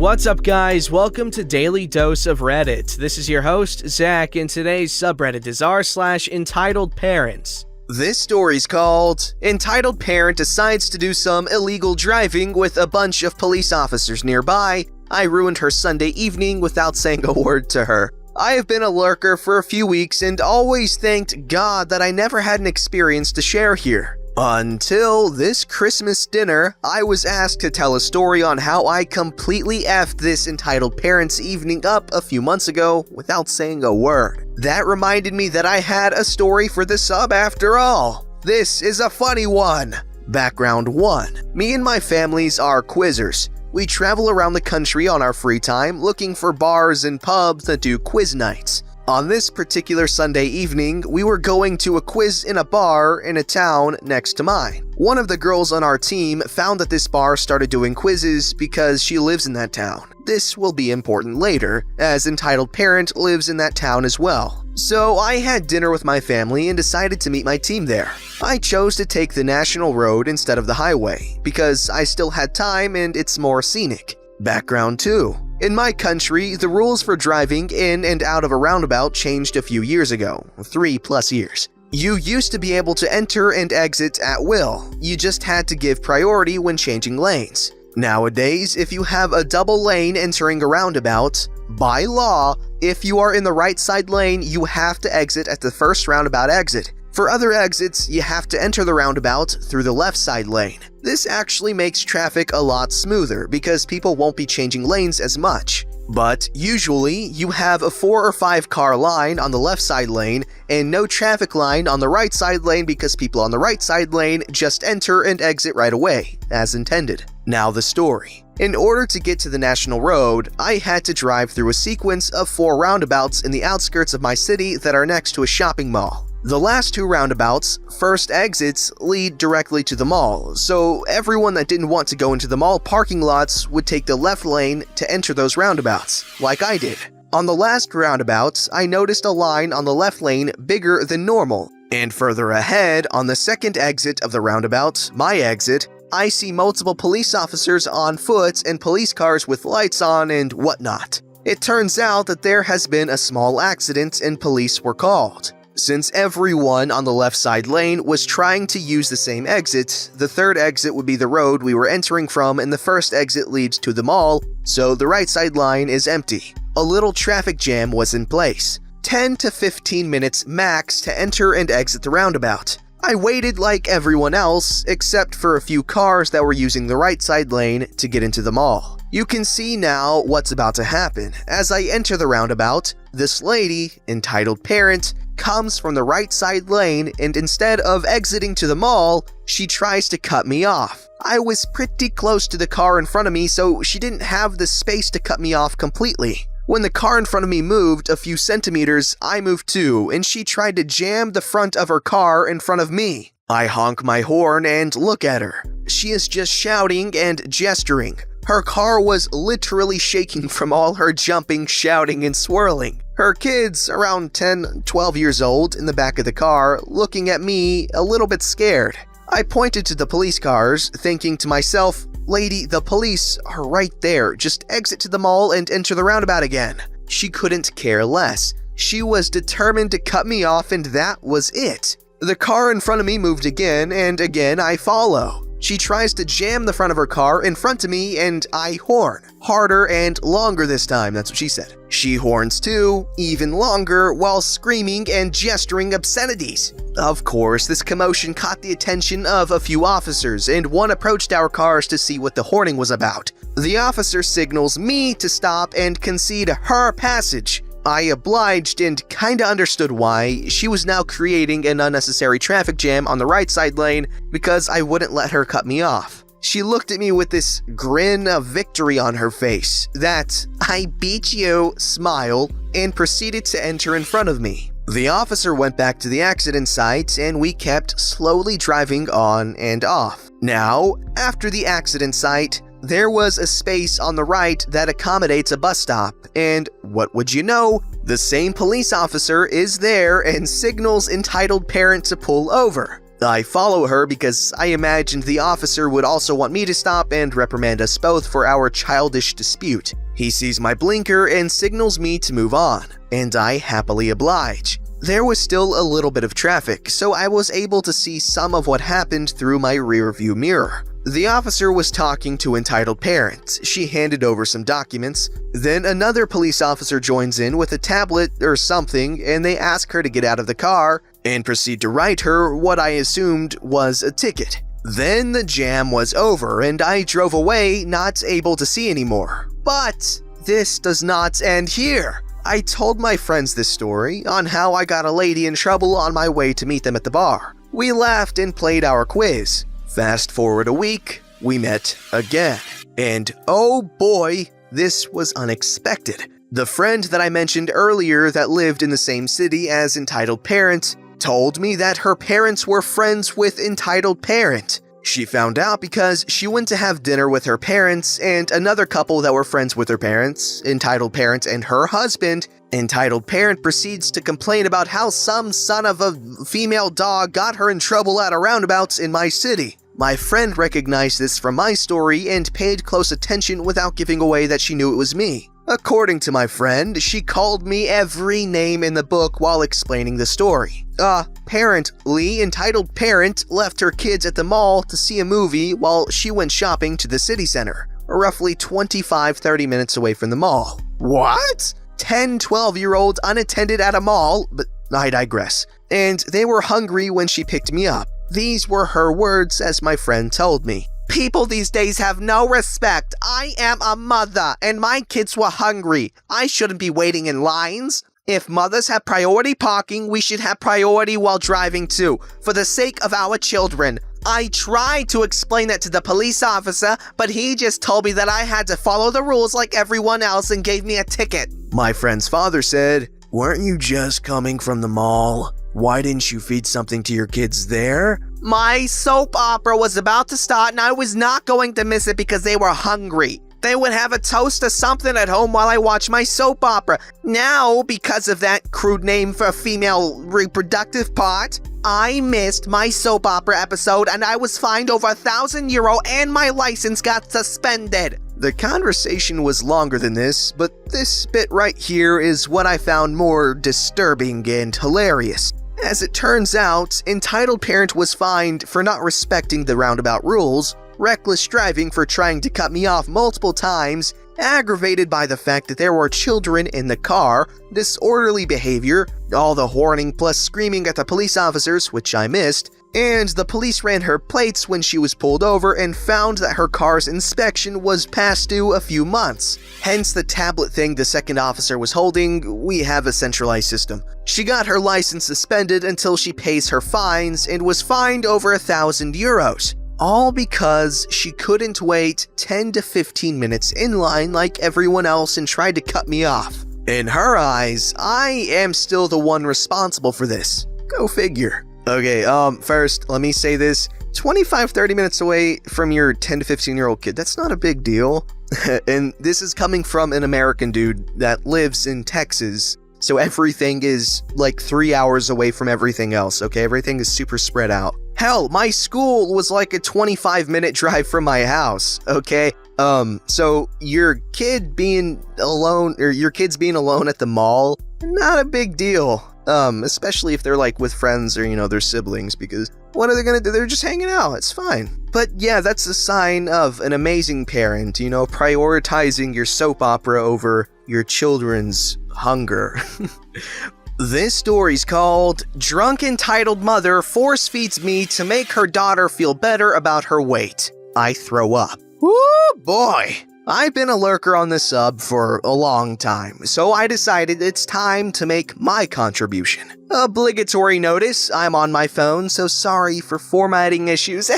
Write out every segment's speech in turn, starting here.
What's up, guys? Welcome to Daily Dose of Reddit. This is your host, Zach, and today's subreddit is r/EntitledParents. This story's called Entitled Parent Decides to Do Some Illegal Driving with a Bunch of Police Officers Nearby. I ruined her Sunday evening without saying a word to her. I have been a lurker for a few weeks and always thanked God that I never had an experience to share here. Until this Christmas dinner, I was asked to tell a story on how I completely effed this entitled parents' evening up a few months ago without saying a word. That reminded me that I had a story for the sub after all. This is a funny one. Background 1. Me and my families are quizzers. We travel around the country on our free time looking for bars and pubs that do quiz nights. On this particular Sunday evening, we were going to a quiz in a bar in a town next to mine. One of the girls on our team found that this bar started doing quizzes because she lives in that town. This will be important later, as entitled parent lives in that town as well. So I had dinner with my family and decided to meet my team there. I chose to take the national road instead of the highway because I still had time and it's more scenic. Background 2. In my country, the rules for driving in and out of a roundabout changed a few years ago, 3+ years. You used to be able to enter and exit at will. You just had to give priority when changing lanes. Nowadays, if you have a double lane entering a roundabout, by law, if you are in the right side lane, you have to exit at the first roundabout exit. For other exits, you have to enter the roundabout through the left side lane. This actually makes traffic a lot smoother because people won't be changing lanes as much. But usually, you have a 4 or 5 car line on the left side lane and no traffic line on the right side lane because people on the right side lane just enter and exit right away, as intended. Now the story. In order to get to the national road, I had to drive through a sequence of 4 roundabouts in the outskirts of my city that are next to a shopping mall. The last 2 roundabouts, first exits, lead directly to the mall, so everyone that didn't want to go into the mall parking lots would take the left lane to enter those roundabouts, like I did. On the last roundabout, I noticed a line on the left lane bigger than normal, and further ahead, on the second exit of the roundabout, my exit, I see multiple police officers on foot and police cars with lights on and whatnot. It turns out that there has been a small accident and police were called. Since everyone on the left side lane was trying to use the same exit, the third exit would be the road we were entering from and the first exit leads to the mall, so the right side line is empty. A little traffic jam was in place. 10 to 15 minutes max to enter and exit the roundabout. I waited like everyone else, except for a few cars that were using the right side lane to get into the mall. You can see now what's about to happen. As I enter the roundabout, this lady, entitled parent, comes from the right side lane and instead of exiting to the mall, she tries to cut me off. I was pretty close to the car in front of me, so she didn't have the space to cut me off completely. When the car in front of me moved a few centimeters, I moved too, and she tried to jam the front of her car in front of me. I honk my horn and look at her. She is just shouting and gesturing. Her car was literally shaking from all her jumping, shouting, and swirling. Her kids, around 10-12 years old, in the back of the car, looking at me a little bit scared. I pointed to the police cars, thinking to myself, "Lady, the police are right there. Just exit to the mall and enter the roundabout again." She couldn't care less. She was determined to cut me off and that was it. The car in front of me moved again and again I follow. She tries to jam the front of her car in front of me and I horn. Harder and longer this time, that's what she said. She horns too, even longer, while screaming and gesturing obscenities. Of course, this commotion caught the attention of a few officers and one approached our cars to see what the horning was about. The officer signals me to stop and concede her passage. I obliged and kinda understood why. She was now creating an unnecessary traffic jam on the right side lane because I wouldn't let her cut me off. She looked at me with this grin of victory on her face, that "I beat you" smile, and proceeded to enter in front of me. The officer went back to the accident site and we kept slowly driving on and off. Now, after the accident site, there was a space on the right that accommodates a bus stop, and what would you know, the same police officer is there and signals entitled parent to pull over. I follow her because I imagined the officer would also want me to stop and reprimand us both for our childish dispute. He sees my blinker and signals me to move on, and I happily oblige. There was still a little bit of traffic, so I was able to see some of what happened through my rearview mirror. The officer was talking to entitled parents. She handed over some documents. Then another police officer joins in with a tablet or something, and they ask her to get out of the car and proceed to write her what I assumed was a ticket. Then the jam was over, and I drove away, not able to see anymore. But this does not end here. I told my friends this story on how I got a lady in trouble on my way to meet them at the bar. We laughed and played our quiz. Fast forward a week, we met again. And oh boy, this was unexpected. The friend that I mentioned earlier that lived in the same city as Entitled Parent told me that her parents were friends with Entitled Parent. She found out because she went to have dinner with her parents and another couple that were friends with her parents, Entitled Parent and her husband. Entitled Parent proceeds to complain about how some son of a female dog got her in trouble at a roundabout in my city. My friend recognized this from my story and paid close attention without giving away that she knew it was me. According to my friend, she called me every name in the book while explaining the story. Apparently, Entitled Parent left her kids at the mall to see a movie while she went shopping to the city center, roughly 25-30 minutes away from the mall. What? 10-12-year-olds unattended at a mall, but I digress. And they were hungry when she picked me up. These were her words, as my friend told me. People these days have no respect. I am a mother, and my kids were hungry. I shouldn't be waiting in lines. If mothers have priority parking, we should have priority while driving too, for the sake of our children. I tried to explain that to the police officer, but he just told me that I had to follow the rules like everyone else and gave me a ticket. My friend's father said, "Weren't you just coming from the mall? Why didn't you feed something to your kids there?" My soap opera was about to start and I was not going to miss it because they were hungry. They would have a toast or something at home while I watch my soap opera. Now, because of that crude name for a female reproductive part, I missed my soap opera episode and I was fined over €1,000 and my license got suspended. The conversation was longer than this, but this bit right here is what I found more disturbing and hilarious. As it turns out, Entitled Parent was fined for not respecting the roundabout rules, reckless driving for trying to cut me off multiple times, aggravated by the fact that there were children in the car, disorderly behavior, all the horning plus screaming at the police officers, which I missed, and the police ran her plates when she was pulled over and found that her car's inspection was past due a few months. Hence the tablet thing the second officer was holding. We have a centralized system. She got her license suspended until she pays her fines and was fined over €1,000. All because she couldn't wait 10 to 15 minutes in line like everyone else and tried to cut me off. In her eyes, I am still the one responsible for this. Go figure. Okay, first, let me say this. 25-30 minutes away from your 10 to 15-year-old kid, that's not a big deal. And this is coming from an American dude that lives in Texas. So everything is like 3 hours away from everything else, okay? Everything is super spread out. Hell, my school was like a 25-minute drive from my house, okay? So your kid being alone, or your kids being alone at the mall, not a big deal. Especially if they're like with friends or, their siblings, because what are they gonna do? They're just hanging out. It's fine. But yeah, that's a sign of an amazing parent, prioritizing your soap opera over your children's hunger. This story's called Drunk Entitled Mother Force Feeds Me to Make Her Daughter Feel Better About Her Weight. I Throw Up. Woo boy! I've been a lurker on this sub for a long time, so I decided it's time to make my contribution. Obligatory notice, I'm on my phone, so sorry for formatting issues.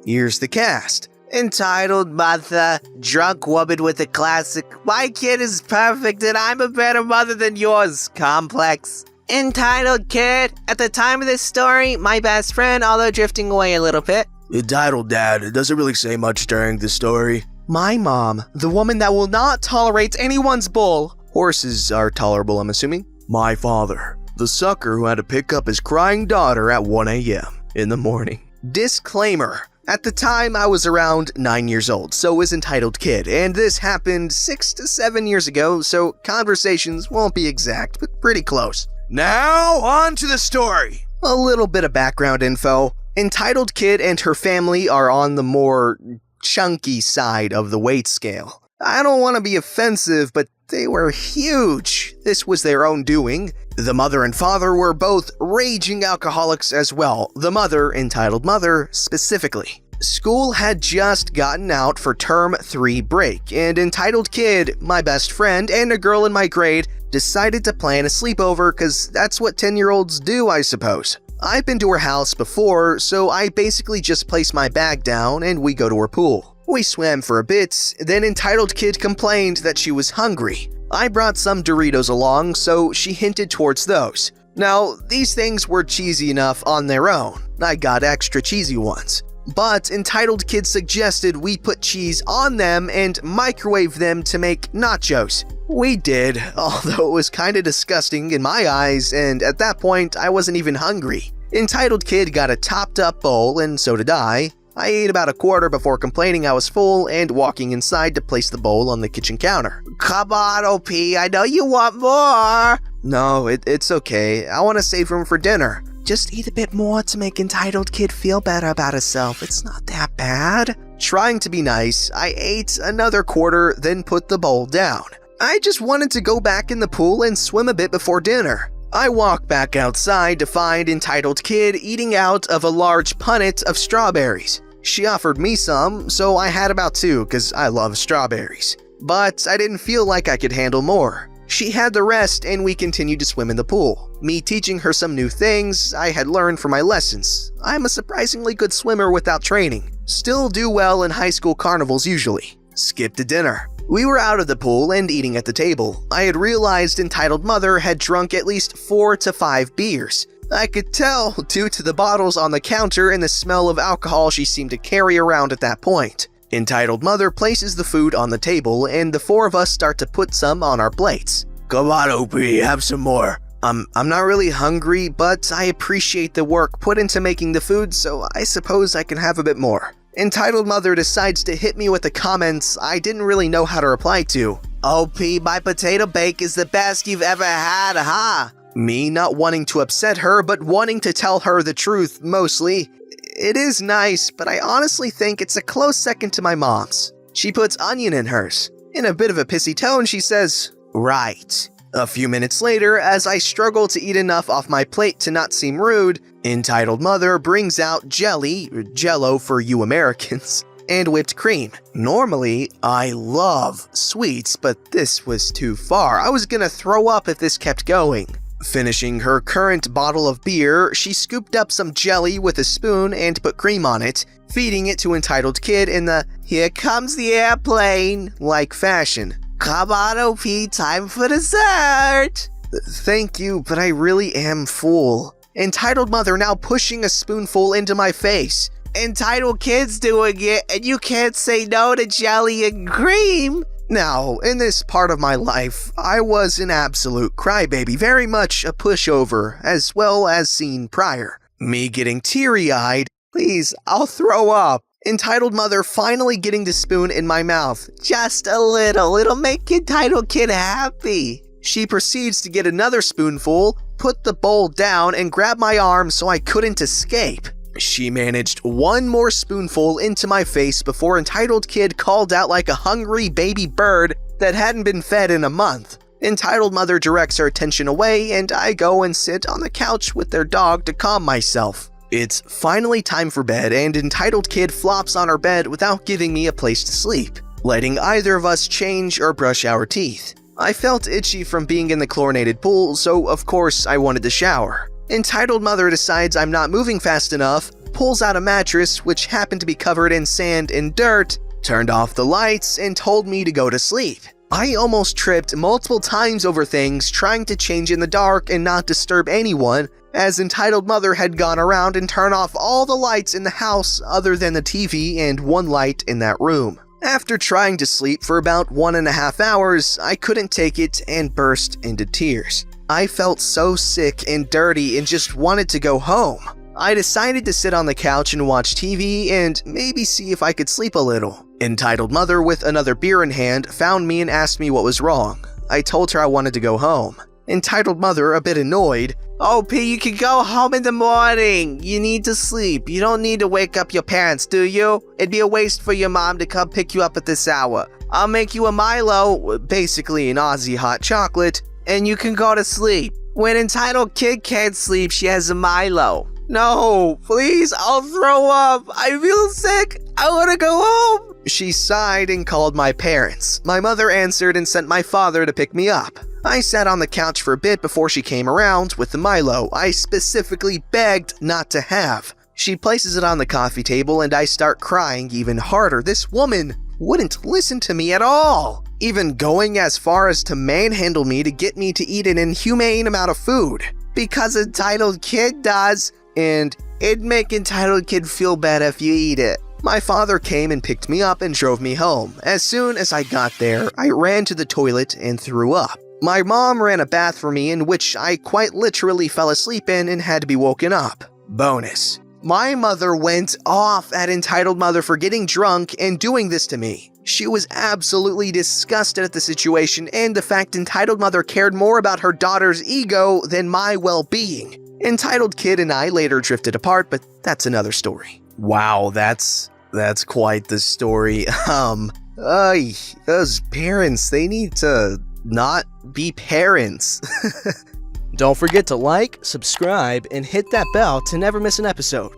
Here's the cast. Entitled Mother, drunk woman with a classic, my kid is perfect and I'm a better mother than yours, complex. Entitled Kid, at the time of this story, my best friend, although drifting away a little bit. Entitled Dad, it doesn't really say much during the story. My mom, the woman that will not tolerate anyone's bull. Horses are tolerable, I'm assuming. My father, the sucker who had to pick up his crying daughter at 1 a.m. in the morning. Disclaimer. At the time, I was around 9 years old, so was Entitled Kid, and this happened 6 to 7 years ago, so conversations won't be exact, but pretty close. Now, on to the story. A little bit of background info. Entitled Kid and her family are on the more chunky side of the weight scale. I don't want to be offensive, but they were huge. This was their own doing. The mother and father were both raging alcoholics as well, the mother, Entitled Mother, specifically. School had just gotten out for term 3 break, and Entitled Kid, my best friend, and a girl in my grade decided to plan a sleepover because that's what 10-year-olds do, I suppose. I've been to her house before, so I basically just place my bag down and we go to her pool. We swam for a bit, then Entitled Kid complained that she was hungry. I brought some Doritos along, so she hinted towards those. Now, these things were cheesy enough on their own. I got extra cheesy ones. But Entitled Kid suggested we put cheese on them and microwave them to make nachos. We did, although it was kinda disgusting in my eyes, and at that point, I wasn't even hungry. Entitled Kid got a topped up bowl, and so did I. I ate about a quarter before complaining I was full and walking inside to place the bowl on the kitchen counter. Come on, OP, I know you want more. No, it's okay. I want to save room for dinner. Just eat a bit more to make Entitled Kid feel better about herself. It's not that bad. Trying to be nice, I ate another quarter, then put the bowl down. I just wanted to go back in the pool and swim a bit before dinner. I walk back outside to find Entitled Kid eating out of a large punnet of strawberries. She offered me some, so I had about 2 because I love strawberries. But I didn't feel like I could handle more. She had the rest and we continued to swim in the pool, me teaching her some new things I had learned from my lessons. I'm a surprisingly good swimmer without training. Still do well in high school carnivals usually. Skip to dinner. We were out of the pool and eating at the table. I had realized Entitled Mother had drunk at least 4 to 5 beers. I could tell due to the bottles on the counter and the smell of alcohol she seemed to carry around at that point. Entitled Mother places the food on the table and the 4 of us start to put some on our plates. Come on, OP, have some more. I'm not really hungry, but I appreciate the work put into making the food, so I suppose I can have a bit more. Entitled Mother decides to hit me with the comments I didn't really know how to reply to. OP, my potato bake is the best you've ever had, huh? Me not wanting to upset her, but wanting to tell her the truth, mostly. It is nice, but I honestly think it's a close second to my mom's. She puts onion in hers. In a bit of a pissy tone, she says, "Right." A few minutes later, as I struggle to eat enough off my plate to not seem rude, Entitled Mother brings out jelly, or Jello for you Americans, and whipped cream. Normally, I love sweets, but this was too far. I was gonna throw up if this kept going. Finishing her current bottle of beer, she scooped up some jelly with a spoon and put cream on it, feeding it to Entitled Kid in the "here comes the airplane" like fashion. Come on, OP, time for dessert. Thank you, but I really am full. Entitled Mother now pushing a spoonful into my face. Entitled Kid's doing it, and you can't say no to jelly and cream. Now, in this part of my life, I was an absolute crybaby, very much a pushover, as well as seen prior. Me getting teary-eyed, please, I'll throw up. Entitled Mother finally getting the spoon in my mouth. Just a little, it'll make Entitled Kid happy. She proceeds to get another spoonful, put the bowl down, and grab my arm so I couldn't escape. She managed one more spoonful into my face before Entitled Kid called out like a hungry baby bird that hadn't been fed in a month. Entitled Mother directs her attention away and I go and sit on the couch with their dog to calm myself. It's finally time for bed and Entitled Kid flops on her bed without giving me a place to sleep, letting either of us change or brush our teeth. I felt itchy from being in the chlorinated pool, so of course I wanted to shower. Entitled Mother decides I'm not moving fast enough, pulls out a mattress which happened to be covered in sand and dirt, turned off the lights, and told me to go to sleep. I almost tripped multiple times over things trying to change in the dark and not disturb anyone, as Entitled Mother had gone around and turned off all the lights in the house other than the TV and one light in that room. After trying to sleep for about 1.5 hours, I couldn't take it and burst into tears. I felt so sick and dirty and just wanted to go home. I decided to sit on the couch and watch TV and maybe see if I could sleep a little. Entitled mother, with another beer in hand, found me and asked me what was wrong. I told her I wanted to go home. Entitled mother, a bit annoyed, Oh, P, you can go home in the morning. You need to sleep. You don't need to wake up your parents, do you? It'd be a waste for your mom to come pick you up at this hour. I'll make you a Milo, basically an Aussie hot chocolate, and you can go to sleep. When entitled kid can't sleep, she has a Milo. No, please, I'll throw up. I feel sick. I want to go home. She sighed and called my parents. My mother answered and sent my father to pick me up. I sat on the couch for a bit before she came around with the Milo I specifically begged not to have. She places it on the coffee table and I start crying even harder. This woman wouldn't listen to me at all, even going as far as to manhandle me to get me to eat an inhumane amount of food. Because entitled kid does, and it'd make entitled kid feel bad if you eat it. My father came and picked me up and drove me home. As soon as I got there, I ran to the toilet and threw up. My mom ran a bath for me in which I quite literally fell asleep in and had to be woken up. Bonus: my mother went off at entitled mother for getting drunk and doing this to me. She was absolutely disgusted at the situation and the fact entitled mother cared more about her daughter's ego than my well-being. Entitled kid and I later drifted apart, but that's another story. Wow, that's quite the story. Those parents, they need to not be parents. Don't forget to like, subscribe, and hit that bell to never miss an episode.